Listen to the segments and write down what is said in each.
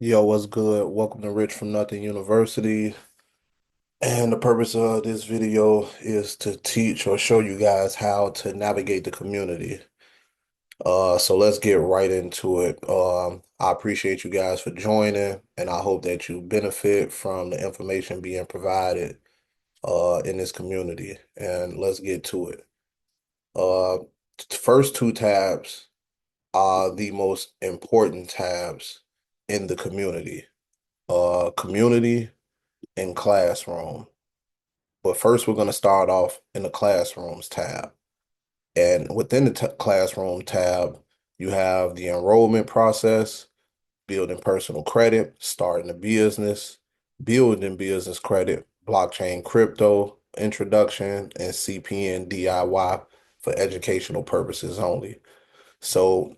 Yo, what's good? Welcome to Rich from Nothin University. And the purpose of this video is to teach or show you guys how to navigate the community. So let's get right into it. I appreciate you guys for joining, and I hope that you benefit from the information being provided in this community. And let's get to it. Uh, First two tabs are the most important tabs in the community. Community and classroom. But first, we're going to start off in the classrooms tab. And within the classroom tab, you have the enrollment process, building personal credit, starting a business, building business credit, blockchain crypto, introduction, and CPN DIY for educational purposes only. So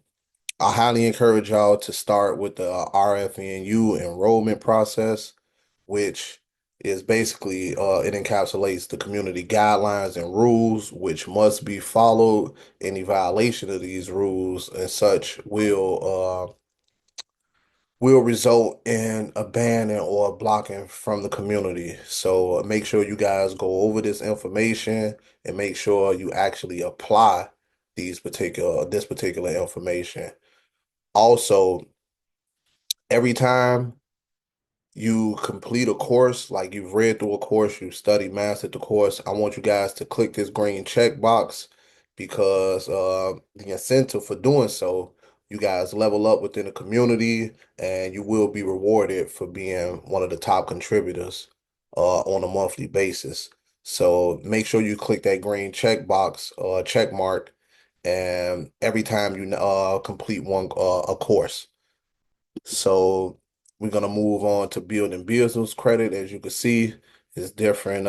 I highly encourage y'all to start with the RFNU enrollment process, which is basically it encapsulates the community guidelines and rules which must be followed. Any violation of these rules and such will result in a banning or a blocking from the community. So make sure you guys go over this information and make sure you actually apply this particular information. Also, every time you complete a course, like you've read through a course, you've studied, mastered the course, I want you guys to click this green check box because the incentive for doing so, you guys level up within the community and you will be rewarded for being one of the top contributors on a monthly basis. So make sure you click that green check box, check mark, and every time you complete a course. So we're gonna move on to building business credit. As you can see, it's different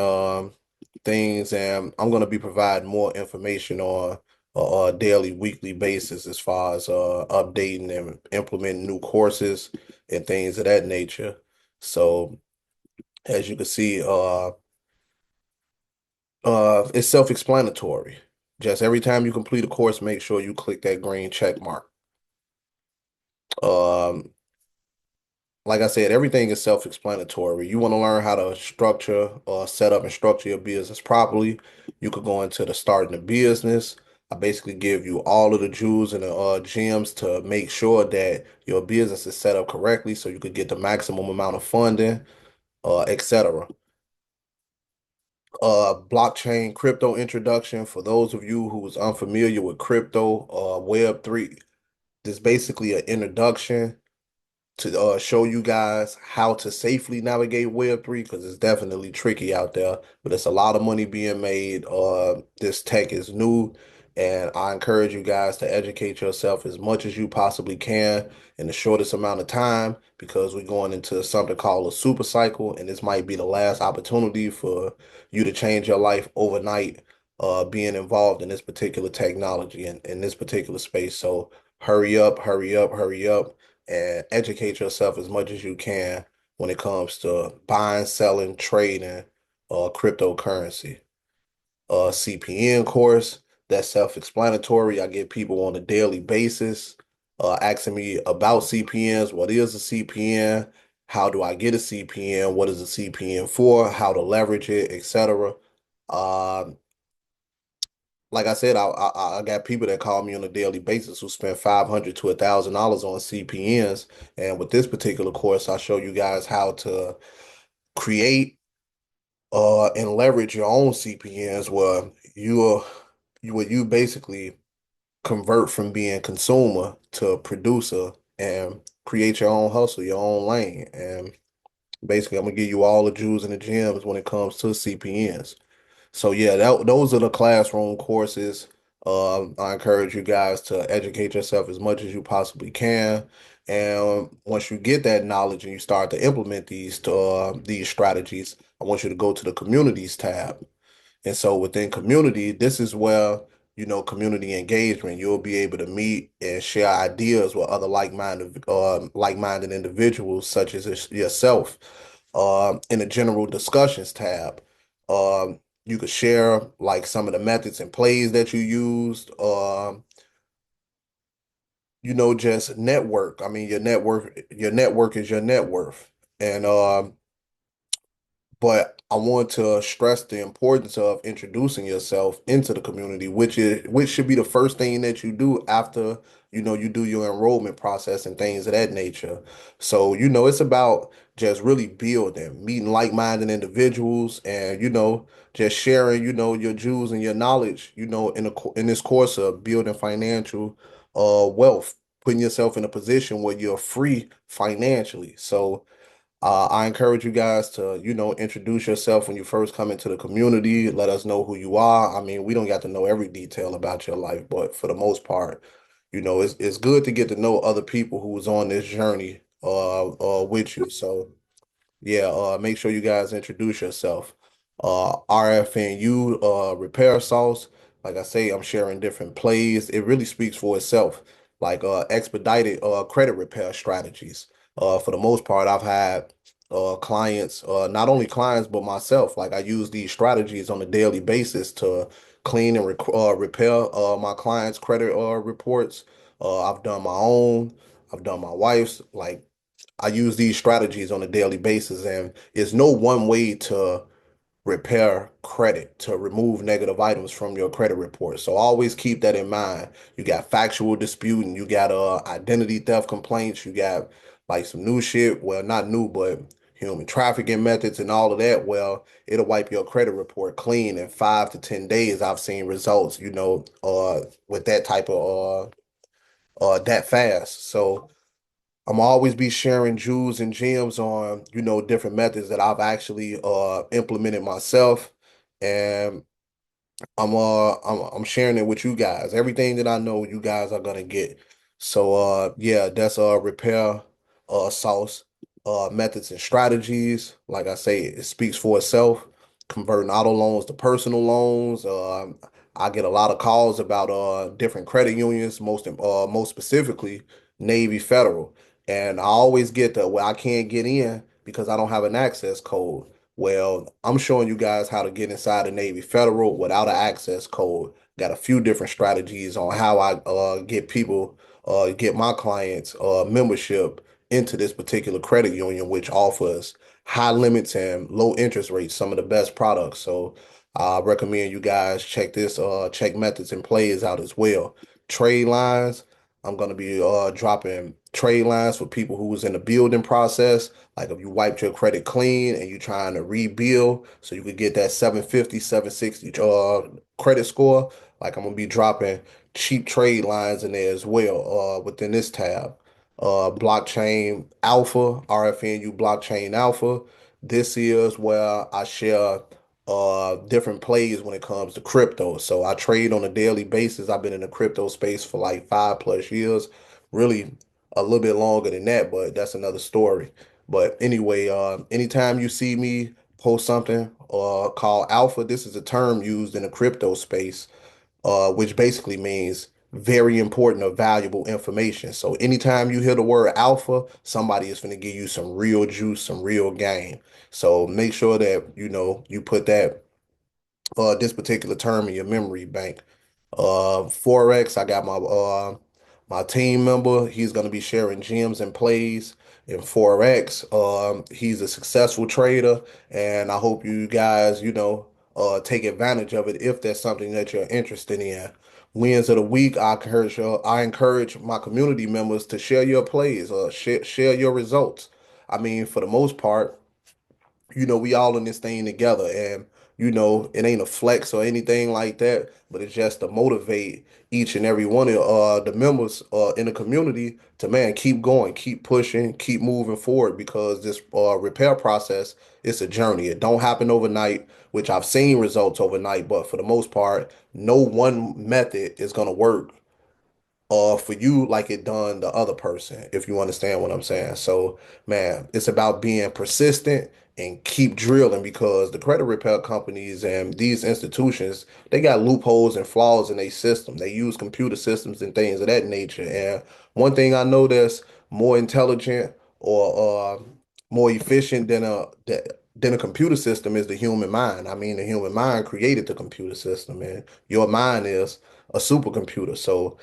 things, and I'm gonna be providing more information on a daily, weekly basis as far as updating and implementing new courses and things of that nature. So as you can see, it's self-explanatory. Just every time you complete a course, make sure you click that green check mark. Um, Like I said, everything is self-explanatory. You want to learn how to structure or set up and structure your business properly. You could go into the starting a business. I basically give you all of the jewels and the gems to make sure that your business is set up correctly so you could get the maximum amount of funding, etc. Blockchain crypto introduction for those of you who is unfamiliar with crypto, Web3. This is basically an introduction to show you guys how to safely navigate Web3 because it's definitely tricky out there, but it's a lot of money being made. This tech is new, and I encourage you guys to educate yourself as much as you possibly can in the shortest amount of time because we're going into something called a super cycle, and this might be the last opportunity for you to change your life overnight, being involved in this particular technology and in this particular space. So hurry up, hurry up, hurry up and educate yourself as much as you can when it comes to buying, selling, trading, cryptocurrency. CPN course, that's self-explanatory. I get people on a daily basis asking me about CPNs. What is a CPN? How do I get a CPN? What is a CPN for? How to leverage it, etc. Like I said, I got people that call me on a daily basis who spend $500 to $1,000 on CPNs. And with this particular course, I show you guys how to create and leverage your own CPNs where you basically convert from being consumer to producer and create your own hustle, your own lane. And basically, I'm gonna give you all the jewels and the gems when it comes to CPNs. So yeah, those are the classroom courses. I encourage you guys to educate yourself as much as you possibly can. And once you get that knowledge and you start to implement these strategies, I want you to go to the communities tab. And so within community, this is where, community engagement, you'll be able to meet and share ideas with other like-minded individuals such as yourself. In the general discussions tab, you could share like some of the methods and plays that you used. just network. I mean, your network is your net worth. And but I want to stress the importance of introducing yourself into the community, which should be the first thing that you do after, you do your enrollment process and things of that nature. So, it's about just really building, meeting like-minded individuals and, just sharing, your jewels and your knowledge, in this course of building financial wealth, putting yourself in a position where you're free financially. So, I encourage you guys to, introduce yourself when you first come into the community. Let us know who you are. I mean, we don't got to know every detail about your life, but for the most part, it's good to get to know other people who's on this journey with you. So yeah, make sure you guys introduce yourself. RFNU repair sauce. Like I say, I'm sharing different plays. It really speaks for itself. Like expedited credit repair strategies. For the most part, I've had clients, not only clients but myself. Like I use these strategies on a daily basis to clean and repair my clients' credit reports. I've done my own. I've done my wife's. Like I use these strategies on a daily basis, and it's no one way to repair credit, to remove negative items from your credit report. So always keep that in mind. You got factual disputing, you got identity theft complaints, you got like some new shit. Well, not new, but human trafficking methods and all of that. Well, it'll wipe your credit report clean in 5 to 10 days. I've seen results, with that type of that fast. So I'm always be sharing jewels and gems on, different methods that I've actually implemented myself. And I'm sharing it with you guys. Everything that I know you guys are gonna get. So yeah, that's repair sauce methods and strategies. Like I say, it speaks for itself. Converting auto loans to personal loans. I get a lot of calls about different credit unions, most specifically Navy Federal. And I always get the well, I can't get in because I don't have an access code. Well, I'm showing you guys how to get inside the Navy Federal without an access code. Got a few different strategies on how I get my clients membership into this particular credit union, which offers high limits and low interest rates, some of the best products. So I recommend you guys check methods and plays out as well. Trade lines. I'm gonna be dropping trade lines for people who's in the building process. Like if you wiped your credit clean and you're trying to rebuild so you could get that 750, 760 credit score, like I'm gonna be dropping cheap trade lines in there as well within this tab. Blockchain Alpha, RFNU Blockchain Alpha. This is where I share different plays when it comes to crypto. So I trade on a daily basis. I've been in the crypto space for like 5 plus years, really a little bit longer than that, but that's another story. But anyway, anytime you see me post something called alpha, this is a term used in the crypto space, which basically means very important or valuable information. So anytime you hear the word alpha, somebody is going to give you some real juice, some real game. So make sure that you put that this particular term in your memory bank. Forex, I got my team member. He's gonna be sharing gems and plays in Forex. He's a successful trader, and I hope you guys, take advantage of it if that's something that you're interested in. Wins of the week, I encourage my community members to share your plays or share your results. I mean, for the most part, we all in this thing together, and it ain't a flex or anything like that, but it's just to motivate each and every one of the members in the community to, man, keep going, keep pushing, keep moving forward, because this repair process, it's a journey. It don't happen overnight, which I've seen results overnight, but for the most part, no one method is going to work for you like it done the other person, if you understand what I'm saying. So, man, it's about being persistent and keep drilling, because the credit repair companies and these institutions, they got loopholes and flaws in their system. They use computer systems and things of that nature. And one thing I know that's more intelligent or more efficient than a computer system is the human mind. I mean, the human mind created the computer system, and your mind is a supercomputer. So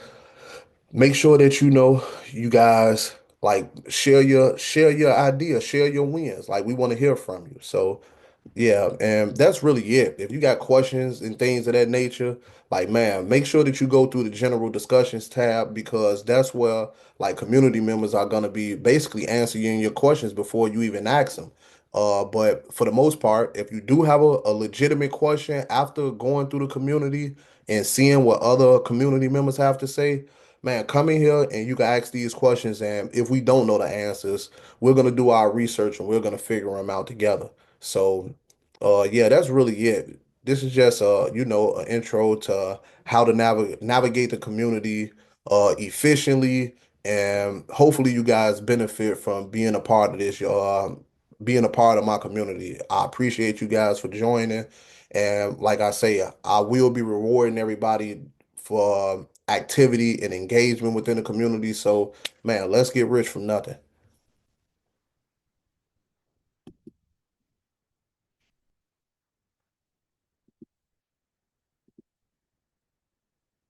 make sure that you guys like share your ideas, share your wins. Like we want to hear from you. So yeah, and that's really it. If you got questions and things of that nature, like man, make sure that you go through the general discussions tab because that's where like community members are gonna be basically answering your questions before you even ask them. But for the most part, if you do have a legitimate question after going through the community and seeing what other community members have to say, man, come in here and you can ask these questions. And if we don't know the answers, we're gonna do our research and we're gonna figure them out together. So, yeah, that's really it. This is just an intro to how to navigate the community efficiently, and hopefully you guys benefit from being a part of this, being a part of my community. I appreciate you guys for joining, and like I say, I will be rewarding everybody for activity and engagement within the community. So, man, let's get rich from nothing.